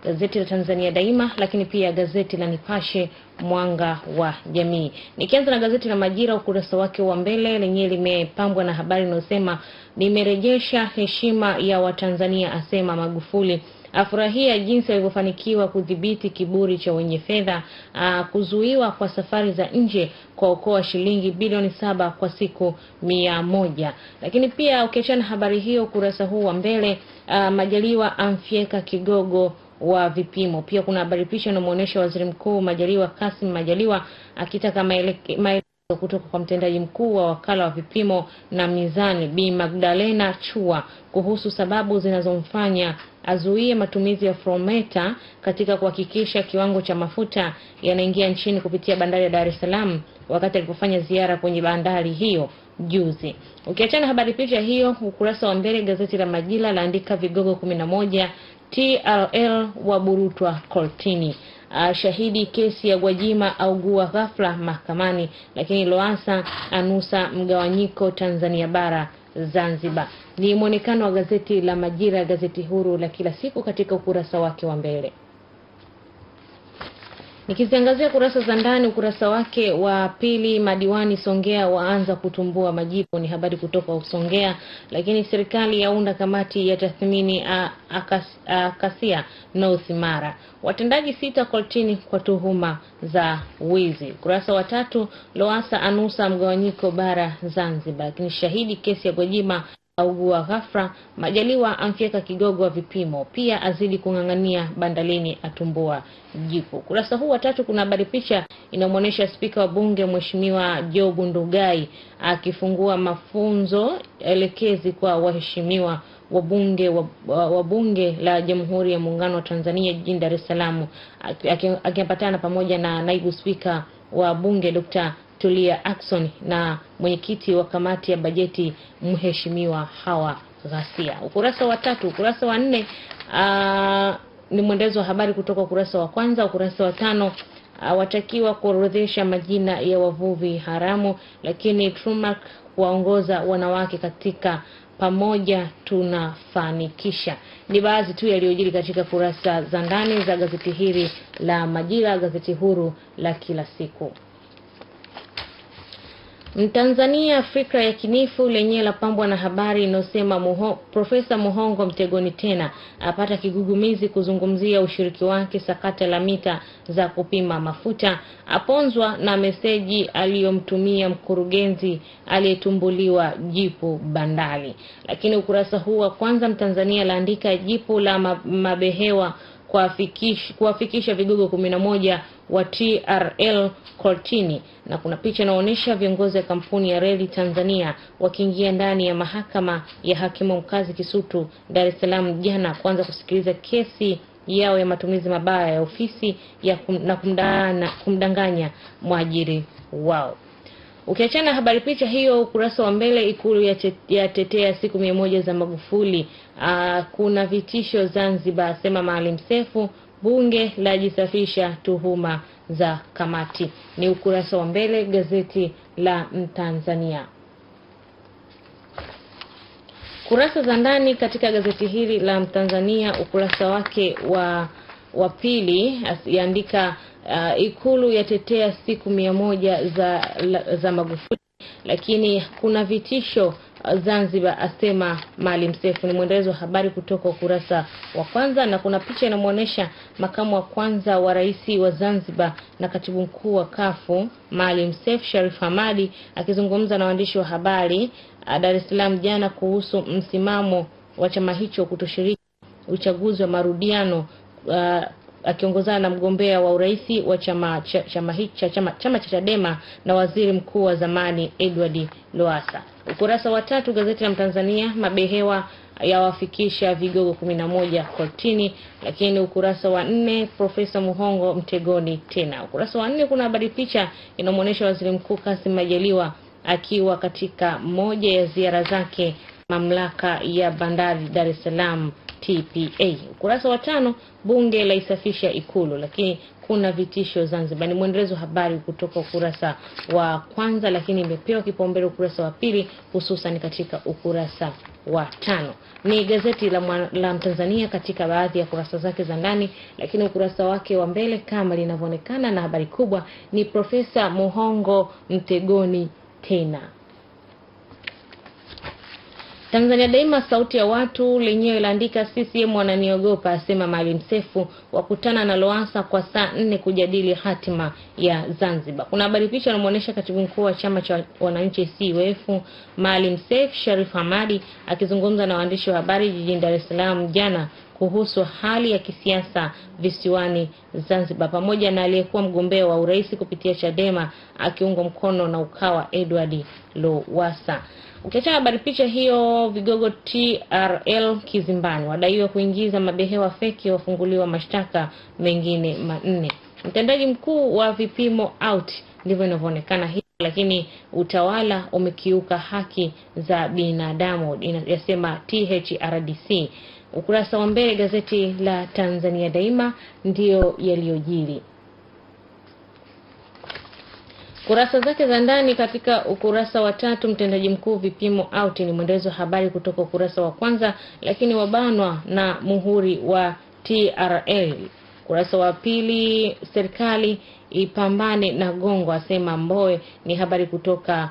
Gazeti la Tanzania Daima, lakini pia gazeti la Nipashe Mwanga wa Jamii. Nikianza na gazeti la Majira, ukurasa wake wa mbele lenyewe limepambwa na habari inayosema nimerejesha heshima ya Watanzania, asema Magufuli. Afurahia jinsi alivyofanikiwa kudhibiti kiburi cha wenye fedha, kuzuiwa kwa safari za nje kwa okoa shilingi bilioni 7 kwa siku 100. Lakini pia ukiachana habari hiyo, ukurasa huu wa mbele, Majaliwa amfyeka kigogo wa vipimo. Pia kuna habari picha inamuonesha Waziri Mkuu Majaliwa Kassim Majaliwa akitaka maelezo kutoka kwa mtendaji mkuu wa wakala wa vipimo na mizani Bi Magdalena Chua kuhusu sababu zinazomfanya azuie matumizi ya Frometa katika kuhakikisha kiwango cha mafuta yanaingia nchini kupitia bandari ya Dar es Salaam wakati alipofanya ziara kwenye bandari hiyo juzi. Ukiachana habari picha hiyo, ukurasa wa mbele gazeti la Majira laandika vigogo 11 TRL waburutwa kortini. Shahidi kesi ya Gwajima augua ghafla mahakamani, lakini Lowassa anusa mgawanyiko Tanzania bara Zanzibar. Ni muonekano wa gazeti la Majira, gazeti huru la kila siku, katika ukurasa wake wa mbele. Nikiziangazia kurasa za ndani, ukurasa wake wa pili, madiwani Songea waanza kutumbua majibu, ni habari kutoka Songea. Lakini serikali yaunda kamati ya tathmini Kasia North Mara. Watendaji 6 kortini kwa tuhuma za wizi. Ukurasa wa 3, Lowassa anusa mgawanyiko bara Zanzibar. Lakini shahidi kesi ya Gwajima augua ghafla, Majaliwa amfyeka kigogo wa vipimo, pia azidi kung'ang'ania bandalini atumbua jipu. Kurasa huu wa 3 kuna habari picha inamuonesha spika wa bunge Mheshimiwa Job Ndugai akifungua mafunzo elekezi kwa waheshimiwa wa bunge la Jamhuri ya Muungano wa Tanzania jijini Dar es Salaam, akiambatana pamoja na naibu spika wa bunge Dr. Tulia Ackson na mwenyekiti wa kamati ya bajeti Mheshimiwa Hawa Ghasia. Ukurasa wa 3, ukurasa wa 4 ni mwendezo wa habari kutoka ukurasa wa kwanza. Ukurasa wa 5, watakiwa kuorodhesha majina ya wavuvi haramu, lakini Trumark waongoza wanawake katika pamoja tunafanikisha. Ni baadhi tu yaliyojiri katika kurasa za ndani za gazeti hili la Majira, gazeti huru la kila siku. Mtanzania fikra ya kinifu lenye la pambwa na habari inosema Profesa Muhongo mtegoni tena, apata kigugumizi kuzungumzia ushiriki wake sakata la mita za kupima mafuta, aponzwa na meseji aliyomtumia mkurugenzi aliyetumbuliwa jipu bandari. Lakini ukurasa huu wa kwanza, Mtanzania laandika jipu la mabehewa kuwafikisha vigogo 11 wa TRL kortini, na kuna picha inaonyesha viongozi wa kampuni ya reli Tanzania wakiingia ndani ya mahakama ya hakimu mkazi Kisutu Dar es Salaam jana kuanza kusikiliza kesi yao ya matumizi mabaya ya ofisi na kumdanganya mwajiri wao. Ukiachana habari picha hiyo, ukurasa wa mbele, Ikulu ya tetea siku 100 za Magufuli. Kuna vitisho Zanzibar, sema Maalim Seif, bunge la jisafisha tuhuma za kamati. Ni ukurasa wa mbele gazeti la Mtanzania. Kurasa za ndani katika gazeti hili la Mtanzania, ukurasa wake wa pili yaandika Ikulu yatetea siku 100 za Magufuli, lakini kuna vitisho Zanzibar, asema Maalim Seif. Ni mwendelezo wa habari kutoka ukurasa wa kwanza, na kuna picha inamuonesha makamu wa kwanza wa rais wa Zanzibar na katibu mkuu wa kafu Maalim Seif Sharif Hamadi akizungumza na waandishi wa habari Dar es Salaam jana kuhusu msimamo wa chama hicho kutoshiriki uchaguzi wa marudiano, akiongozana na mgombea wa uraisi wa chama cha Chadema na waziri mkuu wa zamani Edward Lowassa. Ukurasa wa 3 gazeti la Mtanzania, mabehewa yawafikisha vigogo 11 kortini. Lakini ukurasa wa 4, Profesa Muhongo mtegoni tena. Ukurasa wa 4 kuna habari picha inamuonesha Waziri Mkuu Kassim Majaliwa akiwa katika moja ya ziara zake mamlaka ya bandari Dar es Salaam TPA. Ukurasa wa 5, bunge la isafisha Ikulu lakini kuna vitisho Zanzibar. Ni mwendelezo habari kutoka ukurasa wa kwanza, lakini imepewa kipaumbele ukurasa wa pili, hususan katika ukurasa wa 5. Ni gazeti la Mtanzania katika baadhi ya kurasa zake za ndani, lakini ukurasa wake wa mbele kama linavyoonekana, na habari kubwa ni Profesa Muhongo mtegoni tena. Tanzania Daima sauti ya watu lenyewe laandika CCM wananiogopa, asema Maalim Seif, wakutana na Lowassa kwa saa 4 kujadili hatima ya Zanzibar. Kuna habari picha inamuonesha katibu mkuu wa chama cha wananchi CUF Maalim Seif Sharif Hamadi akizungumza na waandishi wa habari jijini Dar es Salaam jana kuhusu hali ya kisiasa visiwani Zanzibar, pamoja na aliyekuwa mgombea wa urais kupitia Chadema akiungwa mkono na Ukawa Edward Lowassa. Ukiacha habari picha hiyo, vigogo TRL kizimbani, wadaiwa kuingiza mabehewa feki wafunguliwa mashtaka mengine 4. Mtendaji mkuu wa vipimo out, ndivyo inavyoonekana hiyo, lakini utawala umekiuka haki za binadamu, inasema THRDC. Ukurasa wa mbele gazeti la Tanzania Daima ndio yaliyojiri. Kurasa zake za ndani katika ukurasa wa 3, mtendaji mkuu vipimo out, ni mwendelezo habari kutoka ukurasa wa kwanza, lakini wabanwa na muhuri wa TRL. Ukurasa wa pili, serikali ipambane na gongo, asema Mbowe, ni habari kutoka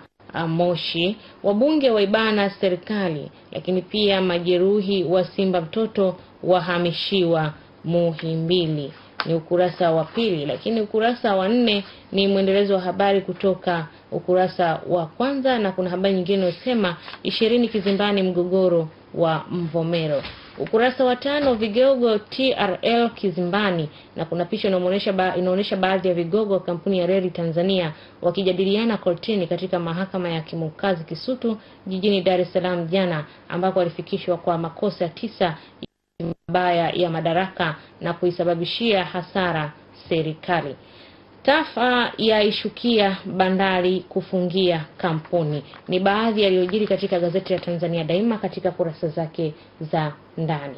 Moshi. Wabunge waibana serikali, lakini pia majeruhi wa Simba mtoto wahamishiwa Muhimbili, ni ukurasa wa pili, lakini ukurasa wa 4 ni mwendelezo wa habari kutoka ukurasa wa kwanza, na kuna habari nyingine inasema 20 kizimbani mgogoro wa Mvomero. Ukurasa wa 5, vigogo TRL kizimbani, na kuna picha inaonyesha baadhi ya vigogo wa kampuni ya reli Tanzania wakijadiliana kortini katika mahakama ya Kimukazi Kisutu jijini Dar es Salaam jana, ambako walifikishwa kwa makosa 9 mabaya ya madaraka na kuisababishia hasara serikali. Tafa ya ishukia bandari kufungia kampuni, ni baadhi yaliyojiri katika gazeti la Tanzania Daima katika kurasa zake za ndani.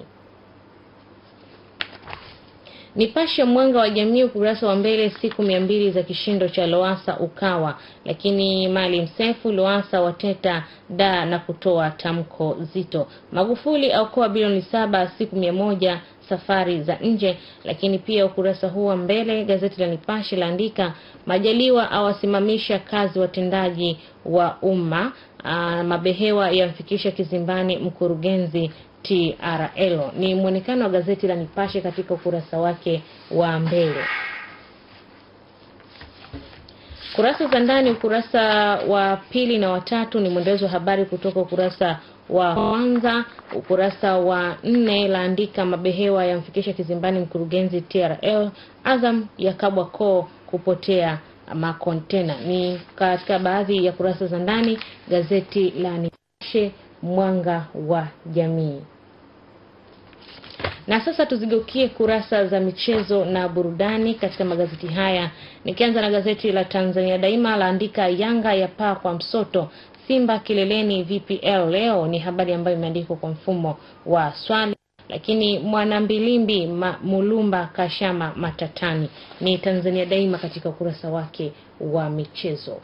Nipashe mwanga wa jamii ukurasa wa mbele, siku 200 za kishindo cha Lowassa Ukawa, lakini Maalim Seif Lowassa wateta da na kutoa tamko zito. Magufuli aokoa bilioni 7 siku 100 safari za nje, lakini pia ukurasa huu wa mbele gazeti la Nipashe laandika Majaliwa awasimamisha kazi watendaji wa umma, mabehewa yamfikisha kizimbani mkurugenzi TRL. Ni muonekano wa gazeti la Nipashe katika ukurasa wake wa mbele. Kurasa za ndani, ukurasa wa pili na wa 3 ni mwendelezo wa habari kutoka ukurasa wa kwanza. Ukurasa wa 4 laandika mabehewa yamfikisha kizimbani mkurugenzi TRL, Azam ya kabwa koo kupotea makontena. Ni katika baadhi ya kurasa za ndani gazeti la Nipashe mwanga wa jamii. Na sasa tuzigeukie kurasa za michezo na burudani katika magazeti haya. Nikianza na gazeti la Tanzania Daima laandika Yanga ya paa kwa msoto, Simba kileleni VPL leo, ni habari ambayo imeandikwa kwa mfumo wa swali, lakini Mwanambilimbi Mulumba Kashama matatani, ni Tanzania Daima katika ukurasa wake wa michezo.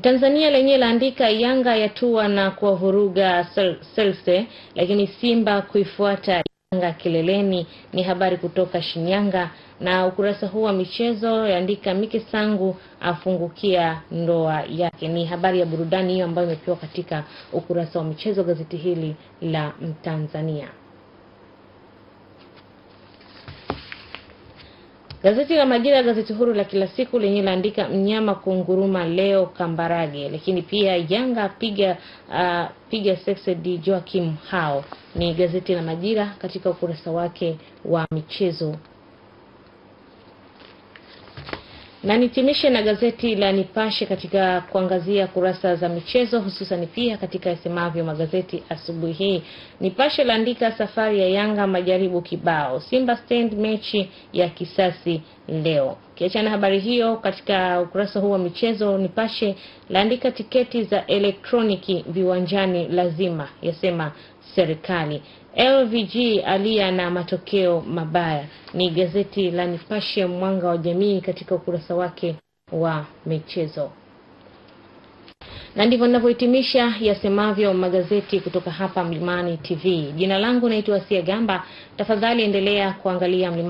Tanzania lenye laandika Yanga yatua na kuwavuruga Selse, lakini Simba kuifuata Yanga kileleni, ni habari kutoka Shinyanga. Na ukurasa huu wa michezo yaandika Mike Sangu afungukia ndoa yake, ni habari ya burudani hiyo ambayo imepewa katika ukurasa wa michezo gazeti hili la Mtanzania. Gazeti la Majira, gazeti huru la kila siku, lenye laandika mnyama kunguruma leo Kambarage, lakini pia Yanga piga Sexed Joachim Hao, ni gazeti la Majira katika ukurasa wake wa michezo. Na nitimishe na gazeti la Nipashe katika kuangazia kurasa za michezo, hususan pia katika yasemavyo magazeti asubuhi hii. Nipashe laandika safari ya Yanga majaribu kibao, Simba stand mechi ya kisasi leo. Kiachana habari hiyo, katika ukurasa huu wa michezo, Nipashe laandika tiketi za elektroniki viwanjani lazima, yasema serikali. LVG alia na matokeo mabaya, ni gazeti la Nipashe mwanga wa jamii katika ukurasa wake wa michezo. Na ndivyo ninavyohitimisha yasemavyo magazeti kutoka hapa Mlimani TV. Jina langu naitwa Asia Gamba. Tafadhali endelea kuangalia Mlimani